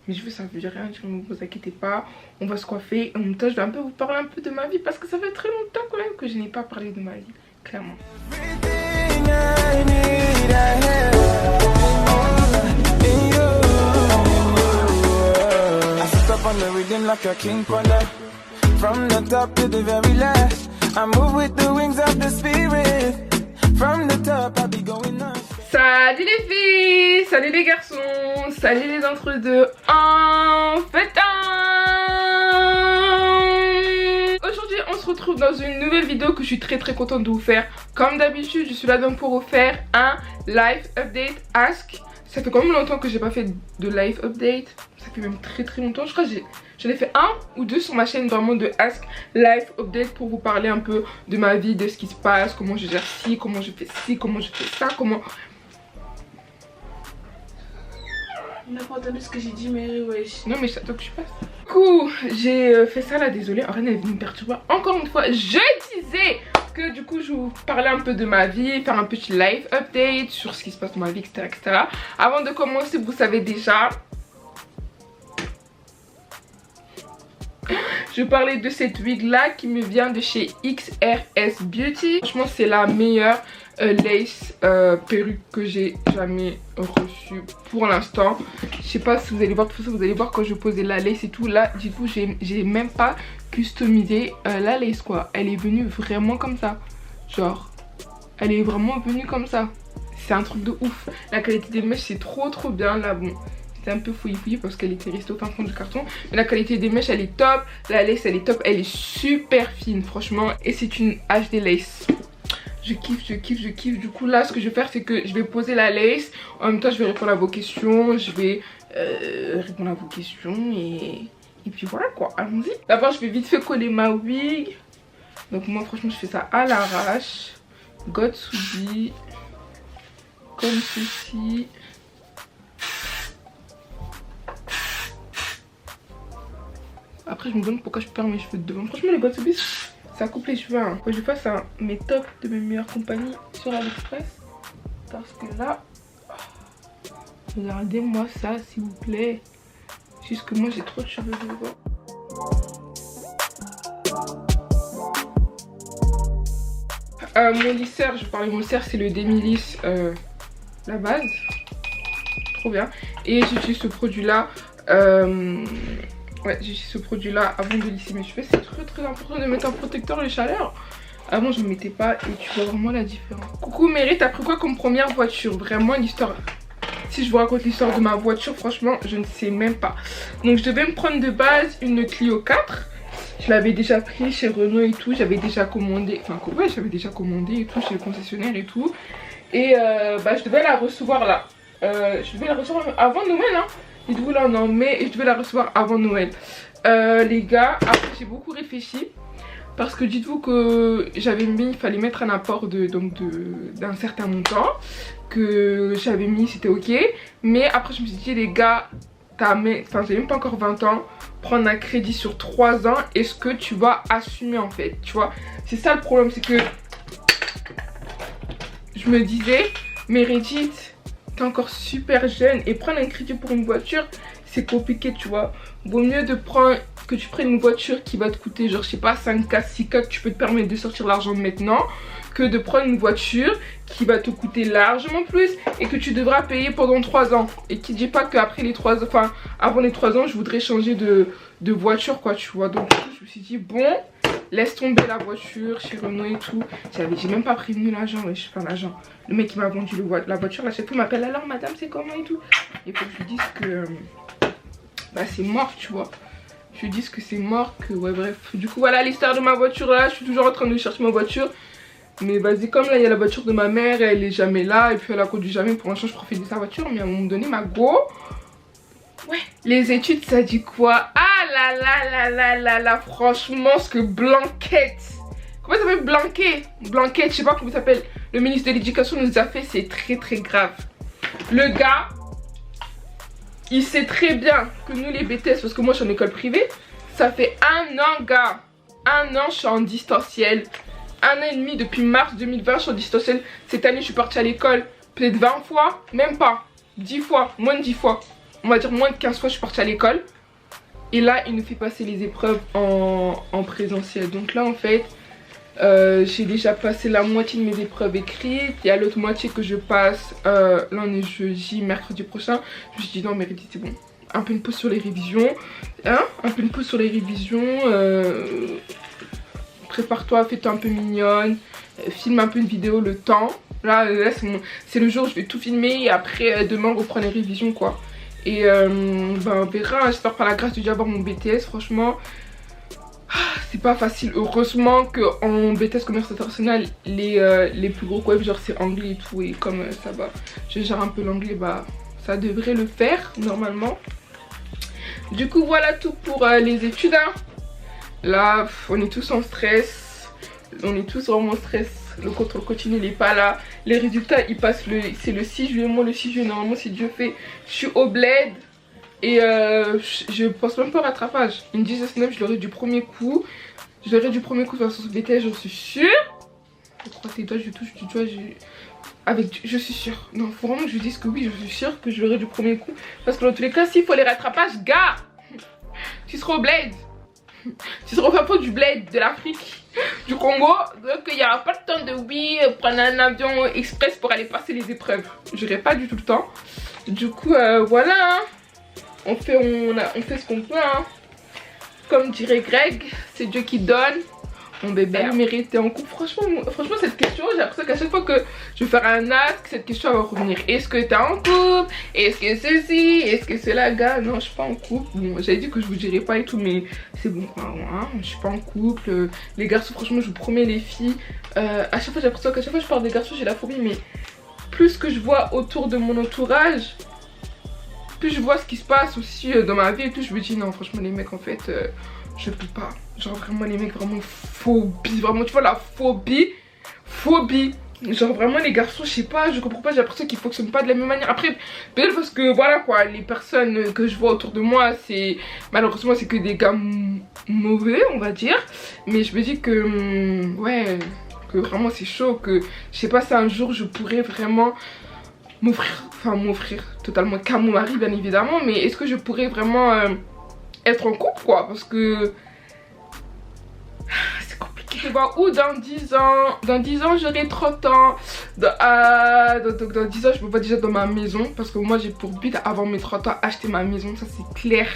Mais je veux ça veut rien dire, ne vous inquiétez pas. On va se coiffer. En même temps, je vais un peu vous parler un peu de ma vie parce que ça fait très longtemps quand même que je n'ai pas parlé de ma vie, clairement. From the top to the very last, I move with the wings of the spirit. From the top, I be going on. Salut les filles, salut les garçons, salut les entre-deux. En fait, aujourd'hui, on se retrouve dans une nouvelle vidéo que je suis très contente de vous faire. Comme d'habitude, je suis là donc pour vous faire un live update ask. Ça fait quand même longtemps que j'ai pas fait de live update. Ça fait même très longtemps. Je crois que j'en ai fait un ou deux sur ma chaîne vraiment de ask live update pour vous parler un peu de ma vie, de ce qui se passe, comment je gère ci, comment je fais ci, comment je fais ça, comment... On n'a pas entendu ce que j'ai dit, mais wesh. Non mais c'est à toi que je passe. Du coup, j'ai fait ça là, désolée. Rien est venu me perturber. Encore une fois, je disais que du coup je vous parlais un peu de ma vie, faire un petit live update sur ce qui se passe dans ma vie, etc. Avant de commencer, vous savez déjà, je parlais de cette wig là qui me vient de chez XRS Beauty. Franchement c'est la meilleure lace perruque que j'ai jamais reçue pour l'instant. Je sais pas si vous allez voir, de toute façon vous allez voir quand je posais la lace et tout. Là du coup j'ai même pas customisé la lace quoi. Elle est venue vraiment comme ça. Genre elle est vraiment venue comme ça. C'est un truc de ouf. La qualité des mèches c'est trop bien là. Bon, c'est un peu fouillis parce qu'elle était restée au fin fond du carton, mais la qualité des mèches elle est top, la lace elle est top, elle est super fine franchement, et c'est une HD lace. Je kiffe. Du coup là ce que je vais faire c'est que je vais poser la lace, en même temps je vais répondre à vos questions, je vais répondre à vos questions et puis voilà quoi, allons-y. D'abord je vais vite fait coller ma wig. Donc moi franchement je fais ça à l'arrache, Gotsubi, comme ceci. Après je me demande pourquoi je perds mes cheveux de devant. Franchement les Gotsubi ça coupe les cheveux hein. Faut que je fasse mes tops de mes meilleures compagnies sur AliExpress. Parce que là, regardez-moi ça s'il vous plaît. Juste que moi j'ai trop de cheveux devant. Mon lisseur, je parlais de mon lisseur, c'est le Demi-Lisse la base. Trop bien. Et j'utilise ce produit là. Ouais, j'utilise ce produit là avant de lisser mes cheveux. C'est très important de mettre un protecteur de chaleur. Avant je ne mettais pas et tu vois vraiment la différence. Coucou Mary, t'as pris quoi comme première voiture? Vraiment l'histoire. Si je vous raconte l'histoire de ma voiture, franchement je ne sais même pas. Donc je devais me prendre de base une Clio 4. Je l'avais déjà pris chez Renault et tout. J'avais déjà commandé. Enfin ouais, j'avais déjà commandé et tout chez le concessionnaire et tout. Et je devais la recevoir là. Je devais la recevoir avant Noël hein. Dites-vous là on est en mai et je devais la recevoir avant Noël. Les gars, après j'ai beaucoup réfléchi. Parce que dites-vous que j'avais mis, il fallait mettre un apport d'un certain montant. Que j'avais mis, c'était ok. Mais après je me suis dit les gars, j'ai même pas encore 20 ans. Prendre un crédit sur 3 ans, est-ce que tu vas assumer en fait? Tu vois, c'est ça le problème, c'est que je me disais, Meredith, t'es encore super jeune et prendre un crédit pour une voiture c'est compliqué tu vois. Vaut mieux que tu prennes une voiture qui va te coûter genre je sais pas 5K, 6K, que tu peux te permettre de sortir l'argent maintenant, que de prendre une voiture qui va te coûter largement plus et que tu devras payer pendant 3 ans. Et qui dit pas qu'après les 3 ans, enfin avant les 3 ans je voudrais changer de voiture quoi tu vois. Donc je me suis dit bon, laisse tomber la voiture chez Renault et tout. J'ai même pas prévenu l'agent, le mec qui m'a vendu la voiture, la chef m'appelle alors madame c'est comment et tout. Et faut que je lui dise que c'est mort tu vois. Je lui dise que c'est mort, que ouais bref. Du coup voilà l'histoire de ma voiture là, je suis toujours en train de chercher ma voiture. Mais vas-y comme là il y a la voiture de ma mère, elle est jamais là et puis elle la conduit jamais. Pour l'instant je profite de sa voiture mais à un moment donné ma go. Ouais, les études ça dit quoi? Ah là franchement ce que Blanquette, comment ça s'appelle Blanquette, je sais pas comment ça s'appelle, le ministre de l'éducation nous a fait, c'est très grave. Le gars, il sait très bien que nous les BTS, parce que moi je suis en école privée, ça fait 1 an gars, 1 an je suis en distanciel, 1 an et demi depuis mars 2020 je suis en distanciel. Cette année je suis partie à l'école peut-être 20 fois, même pas, 10 fois, moins de 10 fois. on va dire moins de 15 fois je suis partie à l'école. Et là il nous fait passer les épreuves en présentiel. Donc là en fait j'ai déjà passé la moitié de mes épreuves écrites. Il y a l'autre moitié que je passe, là on est jeudi, mercredi prochain. Je me suis dit non mais c'est bon, un peu une pause sur les révisions, hein, un peu une pause sur les révisions, prépare-toi, fais-toi un peu mignonne, filme un peu une vidéo le temps. Là c'est le jour où je vais tout filmer et après demain on reprend les révisions quoi. Et ben, on verra, j'espère par la grâce de Dieu avoir mon BTS. Franchement c'est pas facile, heureusement qu'en BTS commerce international les plus gros web genre c'est anglais et tout. Et comme ça va, je gère un peu l'anglais, bah ça devrait le faire normalement. Du coup voilà tout pour les études hein. Là on est tous en stress, on est tous vraiment en stress. Le contrôle continu il est pas là. Les résultats ils passent c'est le 6 juillet. Moi le 6 juillet normalement si Dieu fait je suis au bled. Et je pense même pas au rattrapage. Ils me disent Snap je l'aurai du premier coup. Je l'aurai du premier coup sur ce BTS, j'en suis sûre. Je crois tes doigts, je touche du doigt, je suis sûre. Non faut vraiment que je dise que oui, je suis sûre que je l'aurai du premier coup. Parce que dans tous les cas s'il faut les rattrapages, gars, tu seras au bled. Tu seras au fin fond du bled de l'Afrique, du Congo. Donc il n'y aura pas le temps de oui, prendre un avion express pour aller passer les épreuves. J'aurai pas du tout le temps. Du coup voilà hein. On fait ce qu'on peut hein. Comme dirait Greg, c'est Dieu qui donne. Mon bébé a mérité en couple. Franchement cette question, j'ai l'impression qu'à chaque fois que je vais faire un acte, cette question va revenir. Est-ce que t'es en couple? Est-ce que ceci? Est-ce que cela, gars? Non, je suis pas en couple. Bon, j'avais dit que je vous dirais pas et tout, mais c'est bon quoi. Hein, je suis pas en couple. Les garçons, franchement, je vous promets, les filles. À chaque fois, j'ai l'impression qu'à chaque fois que je parle des garçons, j'ai la phobie. Mais plus que je vois autour de mon entourage, plus je vois ce qui se passe aussi dans ma vie et tout, je me dis non franchement les mecs en fait je peux pas. Genre vraiment les mecs vraiment phobie, vraiment tu vois la phobie. Genre vraiment les garçons je sais pas, je comprends pas, j'ai l'impression qu'ils fonctionnent pas de la même manière. Après peut-être parce que voilà quoi, les personnes que je vois autour de moi c'est malheureusement c'est que des gars mauvais on va dire. Mais je me dis que ouais, que vraiment c'est chaud, que je sais pas si un jour je pourrais vraiment m'offrir totalement qu'à mon mari bien évidemment, mais est-ce que je pourrais vraiment être en couple quoi, parce que c'est compliqué. Je vois où dans 10 ans j'aurai 30 ans, dans 10 ans je me vois déjà dans ma maison, parce que moi j'ai pour but avant mes 30 ans acheter ma maison, ça c'est clair.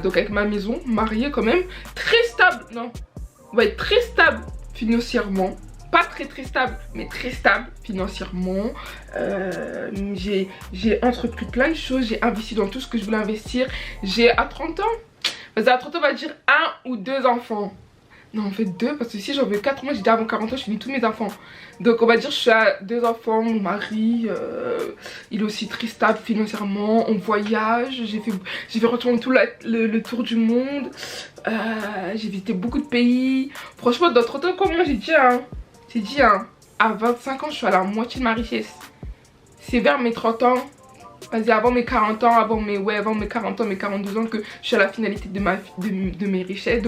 Donc avec ma maison, mariée quand même, très stable, non, on va être très stable financièrement. Pas très stable, mais très stable financièrement. J'ai entrepris plein de choses, j'ai investi dans tout ce que je voulais investir. J'ai à 30 ans, à 30 ans on va dire 1 ou 2 enfants. Non en fait 2 parce que si j'en veux 4, moi j'ai dit avant 40 ans je finis tous mes enfants. Donc on va dire je suis à 2 enfants, mon mari il est aussi très stable financièrement, on voyage, j'ai fait retourner tout le tour du monde, j'ai visité beaucoup de pays. Franchement dans 30 ans comme moi j'ai dit hein, à 25 ans je suis à la moitié de ma richesse. C'est vers mes 30 ans, vas-y avant mes 40 ans, avant mes 40 ans, mes 42 ans que je suis à la finalité de ma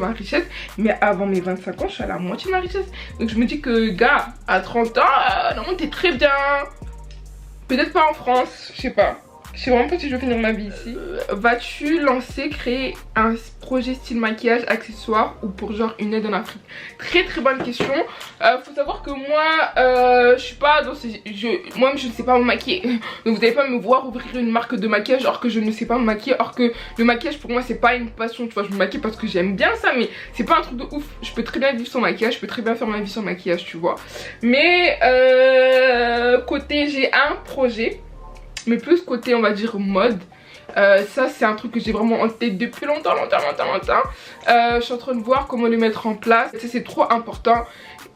richesse. Mais avant mes 25 ans je suis à la moitié de ma richesse. Donc je me dis que gars, à 30 ans, non t'es très bien. Peut-être pas en France, je sais pas. Je sais vraiment pas si je veux finir ma vie ici. Vas-tu créer un projet style maquillage, accessoire ou pour genre une aide en Afrique? Très bonne question. Faut savoir que moi, je suis pas dans moi-même je ne sais pas me maquiller. Donc vous n'allez pas me voir ouvrir une marque de maquillage or que je ne sais pas me maquiller. Or que le maquillage pour moi c'est pas une passion. Tu vois, je me maquille parce que j'aime bien ça, mais c'est pas un truc de ouf. Je peux très bien vivre sans maquillage, je peux très bien faire ma vie sans maquillage, tu vois. Mais côté j'ai un projet, mais plus côté on va dire mode. Ça c'est un truc que j'ai vraiment en tête depuis longtemps. Je suis en train de voir comment le mettre en place. C'est trop important.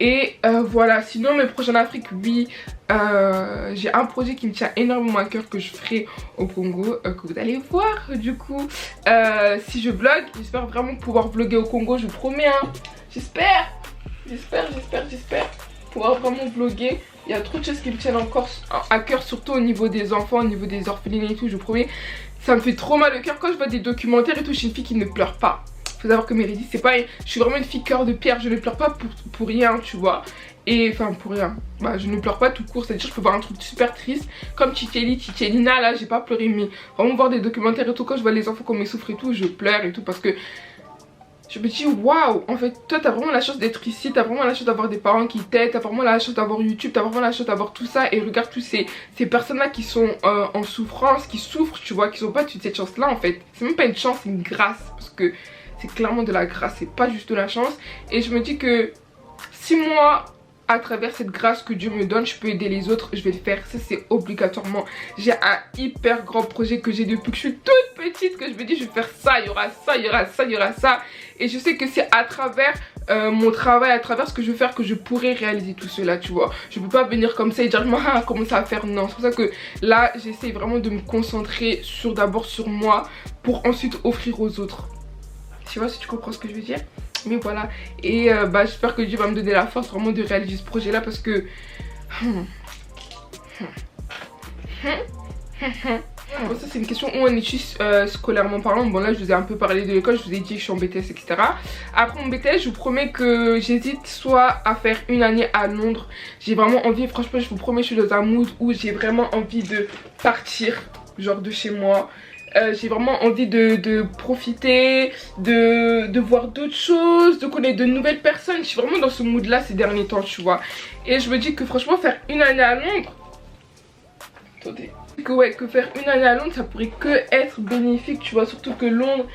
Et voilà, sinon mes projets en Afrique, oui, j'ai un projet qui me tient énormément à cœur que je ferai au Congo, que vous allez voir du coup. Si je vlog, j'espère vraiment pouvoir vlogger au Congo, je vous promets hein. J'espère pouvoir vraiment vlogger. Il y a trop de choses qui me tiennent encore à cœur, surtout au niveau des enfants, au niveau des orphelines et tout, je vous promets. Ça me fait trop mal au cœur quand je vois des documentaires et tout. Je suis une fille qui ne pleure pas. Faut savoir que Meredith, c'est pas... Je suis vraiment une fille cœur de pierre, je ne pleure pas pour rien, tu vois. Et enfin pour rien, bah je ne pleure pas tout court, c'est-à-dire je peux voir un truc super triste comme Tchelina, là j'ai pas pleuré, mais vraiment voir des documentaires et tout, quand je vois les enfants comme ils souffrent et tout, je pleure et tout, parce que je me dis waouh, en fait toi t'as vraiment la chance d'être ici, t'as vraiment la chance d'avoir des parents qui t'aident, t'as vraiment la chance d'avoir YouTube, t'as vraiment la chance d'avoir tout ça. Et regarde tous ces personnes là qui sont en souffrance, qui souffrent, tu vois, qui ont pas toute cette chance là en fait. C'est même pas une chance, c'est une grâce, parce que c'est clairement de la grâce, c'est pas juste de la chance. Et je me dis que si moi, à travers cette grâce que Dieu me donne, je peux aider les autres, je vais le faire. Ça c'est obligatoirement. J'ai un hyper grand projet que j'ai depuis que je suis toute petite, que je me dis je vais faire ça, il y aura ça, il y aura ça, il y aura ça. Et je sais que c'est à travers mon travail, à travers ce que je veux faire, que je pourrais réaliser tout cela, tu vois. Je peux pas venir comme ça et dire comment ça va faire, non. C'est pour ça que là j'essaie vraiment de me concentrer d'abord sur moi, pour ensuite offrir aux autres. Tu vois, si tu comprends ce que je veux dire. Mais voilà, et bah j'espère que Dieu va me donner la force vraiment de réaliser ce projet là, parce que bon, ça c'est une question où on est scolairement parlant. Bon là je vous ai un peu parlé de l'école, je vous ai dit que je suis en BTS etc. Après mon BTS je vous promets que j'hésite soit à faire une année à Londres. J'ai vraiment envie, franchement je vous promets, je suis dans un mood où j'ai vraiment envie de partir, genre de chez moi. J'ai vraiment envie de profiter, de voir d'autres choses, de connaître de nouvelles personnes. Je suis vraiment dans ce mood là ces derniers temps, tu vois. Et je me dis que franchement faire une année à Londres, attendez, que faire une année à Londres ça pourrait que être bénéfique, tu vois. Surtout que Londres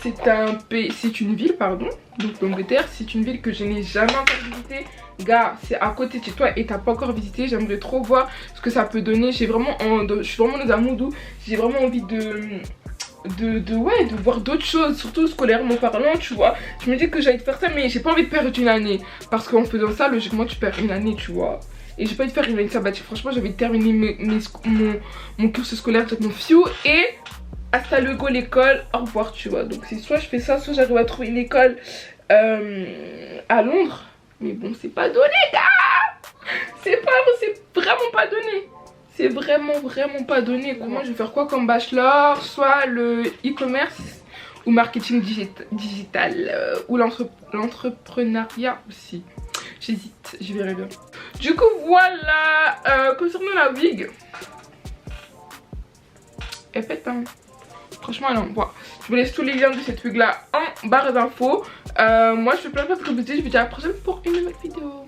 c'est un pays, c'est une ville pardon, donc l'Angleterre c'est une ville que je n'ai jamais encore visitée. Gars, c'est à côté de chez toi et t'as pas encore visité. J'aimerais trop voir ce que ça peut donner. Je suis vraiment dans un mood où j'ai vraiment envie de voir d'autres choses, surtout scolairement parlant, tu vois. Je me dis que j'allais faire ça, mais j'ai pas envie de perdre une année, parce qu'en faisant ça logiquement tu perds une année, tu vois. Et j'ai pas envie de faire une année sabbatique. Franchement j'ai envie de terminer mon cursus scolaire avec mon fiou et hasta luego l'école, au revoir, tu vois. Donc c'est soit je fais ça, soit j'arrive à trouver une école à Londres. Mais bon, c'est pas donné, gars. C'est vraiment pas donné. C'est vraiment pas donné. Comment je vais faire quoi comme bachelor? Soit le e-commerce ou marketing digital ou l'entrepreneuriat aussi. J'hésite, je verrai bien. Du coup, voilà. Concernant la wig, elle pète, hein. Franchement elle envoie. Je vous laisse tous les liens de cette wig là en barre d'infos. Moi je fais plein de choses, je vous dis à la prochaine pour une nouvelle vidéo.